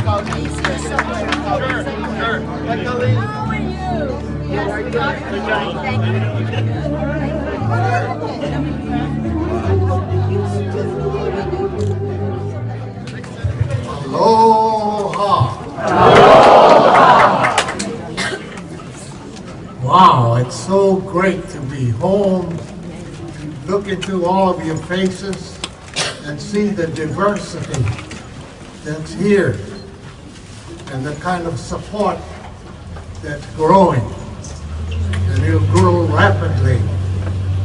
He's here somewhere. Sure. How are you? Thank you. Aloha. Wow, it's so great to be home, look into all of your faces and see the diversity that's here and the kind of support that's growing. And it'll grow rapidly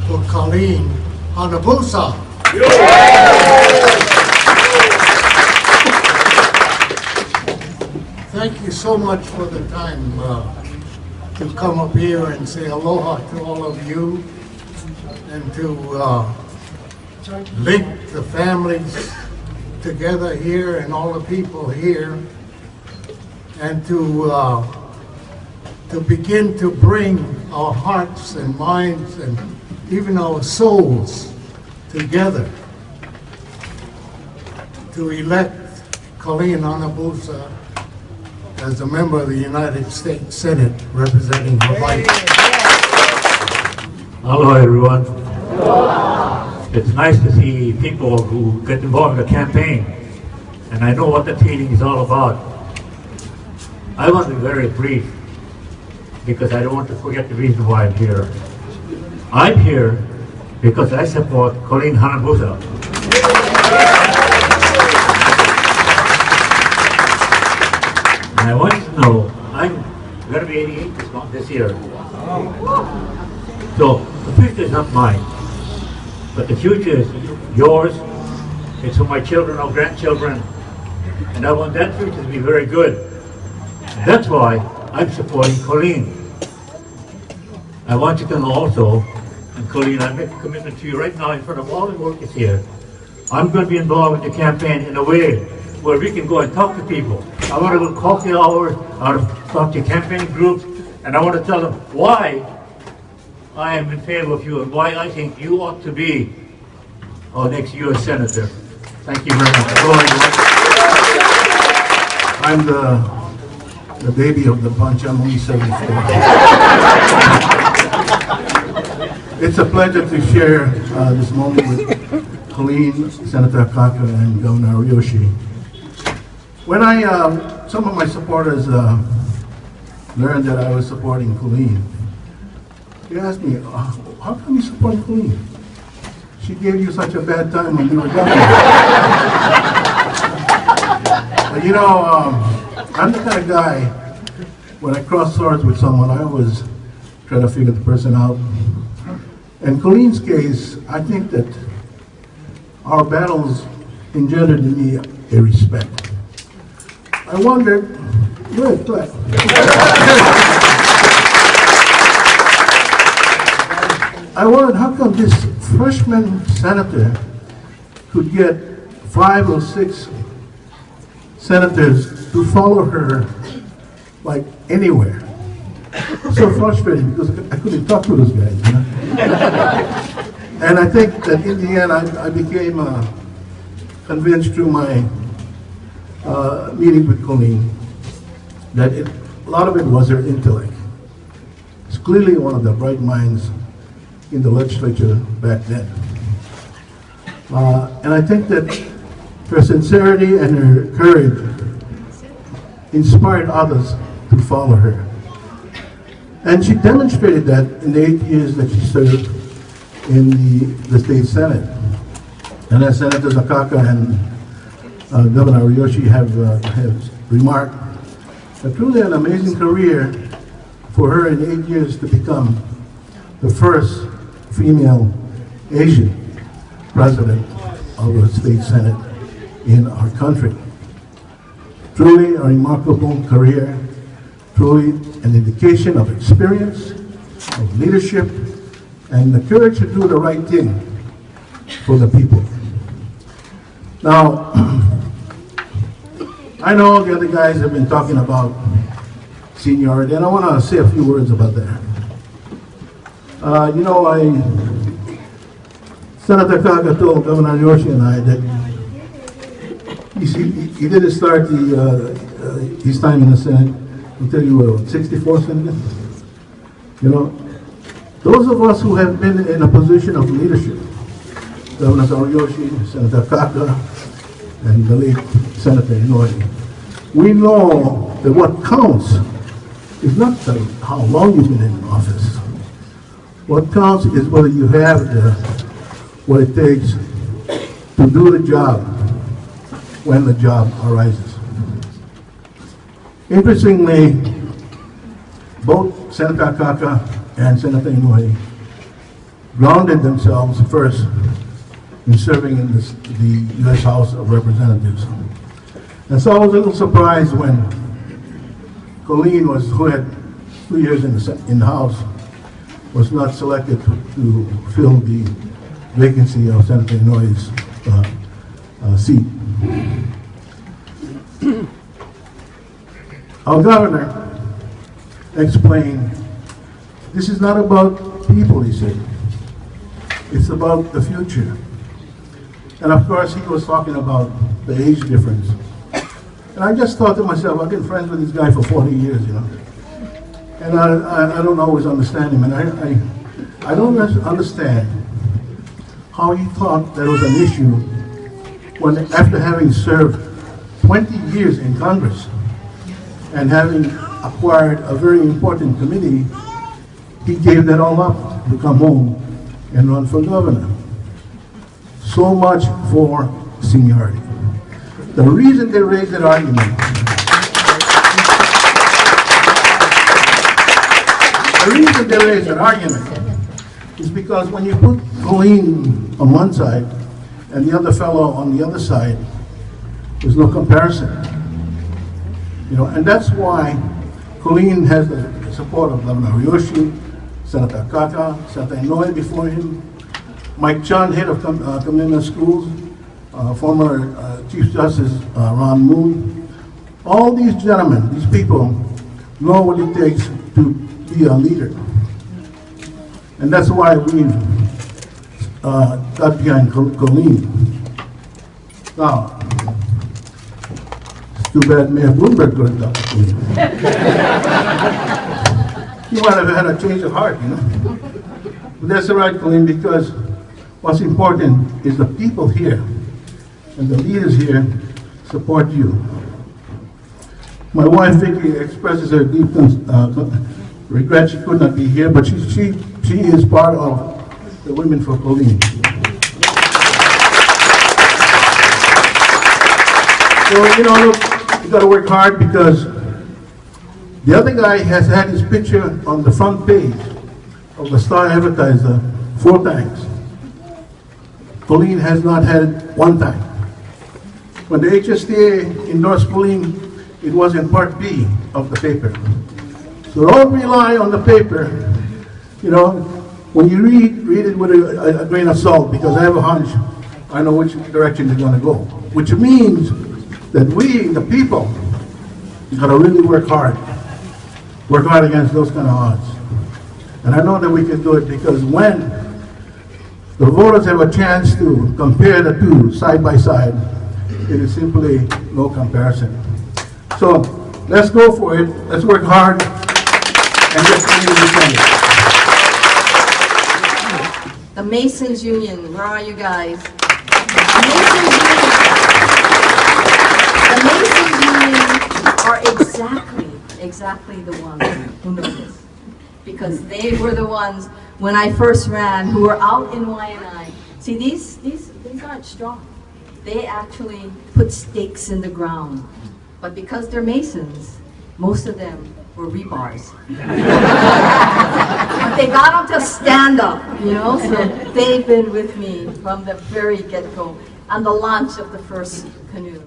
for Colleen Hanabusa. Thank you so much for the time to come up here and say aloha to all of you and to link the families together here and all the people here and to begin to bring our hearts and minds and even our souls together to elect Colleen Hanabusa as a member of the United States Senate representing Hawaii. Hello, everyone. It's nice to see people who get involved in the campaign, and I know what that feeling is all about. I want to be very brief because I don't want to forget the reason why I'm here. I'm here because I support Colleen Hanabusa. And I want you to know, I'm going to be 88 this year. So the future is not mine, but the future is yours. It's for my children or grandchildren, and I want that future to be very good. That's why I'm supporting Colleen. I want you to know also, and Colleen, I make a commitment to you right now in front of all the workers here. I'm going to be involved in the campaign in a way where we can go and talk to people. I want to go coffee hours, I want to talk to campaign groups, and I want to tell them why I am in favor of you and why I think you ought to be our next U.S. Senator. Thank you very much. I'm the baby of the bunch. I'm only 74. It's a pleasure to share this moment with Colleen, Senator Akaka, and Governor Ryoshi. When some of my supporters learned that I was supporting Colleen, they asked me, how come you support Colleen? She gave you such a bad time when you were governor. But you know, I'm the kind of guy, when I cross swords with someone, I always try to figure the person out. In Colleen's case, I think that our battles engendered in me a respect. I wondered, good, clap. I wondered how come this freshman senator could get 5 or 6 senators to follow her like anywhere. So frustrating because I couldn't talk to those guys, you know? And I think that in the end I became convinced through my meeting with Colleen that a lot of it was her intellect. She's clearly one of the bright minds in the legislature back then. And I think that her sincerity and her courage inspired others to follow her. And she demonstrated that in the 8 years that she served in the state senate. And as Senators Akaka and Governor Ryoshi have remarked, truly an amazing career for her in 8 years to become the first female Asian president of a state senate in our country. Truly a remarkable career, truly an indication of experience, of leadership, and the courage to do the right thing for the people. Now, I know the other guys have been talking about seniority, and I want to say a few words about that. You know, Senator Kaga told Governor Yoshi and I that he didn't start his time in the Senate until you were 64 senators. You know, those of us who have been in a position of leadership, Governor Ariyoshi, Senator Kaka, and the late Senator Inouye, we know that what counts is not how long you've been in office. What counts is whether you have what it takes to do the job when the job arises. Interestingly, both Senator Kaka and Senator Inouye grounded themselves first in serving in the U.S. House of Representatives. And so I was a little surprised when Colleen, who had 2 years in the House, was not selected to fill the vacancy of Senator Inouye's seat. Our governor explained, this is not about people, he said. It's about the future. And of course, he was talking about the age difference. And I just thought to myself, I've been friends with this guy for 40 years, you know. And I don't always understand him. And I don't understand how he thought there was an issue when, after having served 20 years in Congress and having acquired a very important committee, he gave that all up to come home and run for governor. So much for seniority. The reason they raised that argument, is because when you put Colleen on one side and the other fellow on the other side, there's no comparison. You know, and that's why Colleen has the support of Governor Ariyoshi, Senator Kaka, Senator Inouye before him, Mike Chun, head of community schools, former Chief Justice Ron Moon. All these gentlemen, these people, know what it takes to be a leader. And that's why we've got behind Colleen. Now, it's too bad Mayor Bloomberg couldn't talk to Colleen. He might have had a change of heart, you know. But that's all right, Colleen, because what's important is the people here and the leaders here support you. My wife Vicky expresses her deep regret she could not be here, but she is part of the Women for Colleen. So, you know, look, you gotta work hard because the other guy has had his picture on the front page of the Star Advertiser 4 times. Colleen has not had it 1 time. When the HSTA endorsed Colleen, it was in Part B of the paper. So don't rely on the paper. You know, when you read it with a grain of salt, because I have a hunch, I know which direction they're going to go. Which means that we, the people, got to really work hard against those kind of odds. And I know that we can do it because when the voters have a chance to compare the two side by side, it is simply no comparison. So let's go for it. Let's work hard and get Colleen elected. The Masons Union, where are you guys? The Masons Union are exactly the ones who know this. Because they were the ones, when I first ran, who were out in Y&I. See, these aren't strong. They actually put stakes in the ground. But because they're Masons, most of them were rebars. But they got them to stand up, you know, so they've been with me from the very get-go on the launch of the first canoe.